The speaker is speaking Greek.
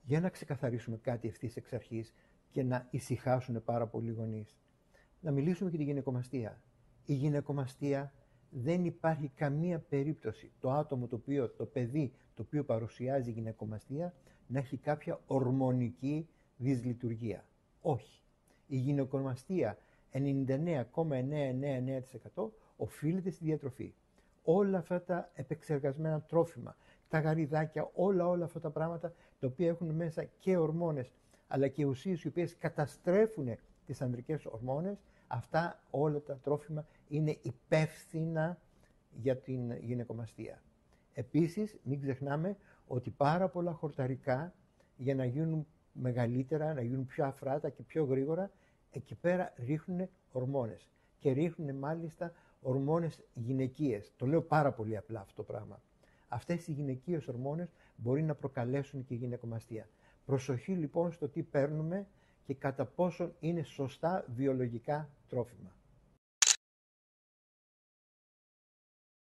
Για να ξεκαθαρίσουμε κάτι ευθύς εξ αρχής και να ησυχάσουν πάρα πολλοί γονείς. Να μιλήσουμε για τη γυναικομαστία. Η γυναικομαστία δεν υπάρχει καμία περίπτωση το άτομο το παιδί το οποίο παρουσιάζει γυναικομαστία να έχει κάποια ορμονική δυσλειτουργία. Όχι. Η γυναικομαστία 99,999% οφείλεται στη διατροφή. Όλα αυτά τα επεξεργασμένα τρόφιμα, τα γαριδάκια, όλα αυτά τα πράγματα τα οποία έχουν μέσα και ορμόνες αλλά και ουσίες οι οποίες καταστρέφουν τις ανδρικές ορμόνες, αυτά όλα τα τρόφιμα είναι υπεύθυνα για την γυναικομαστία. Επίσης, μην ξεχνάμε ότι πάρα πολλά χορταρικά για να γίνουν μεγαλύτερα, να γίνουν πιο αφράτα και πιο γρήγορα, εκεί πέρα ρίχνουν ορμόνες. Και ρίχνουν μάλιστα ορμόνες γυναικείες. Το λέω πάρα πολύ απλά αυτό το πράγμα. Αυτές οι γυναικείες ορμόνες μπορεί να προκαλέσουν και γυναικομαστία. Προσοχή λοιπόν στο τι παίρνουμε και κατά πόσον είναι σωστά βιολογικά τρόφιμα.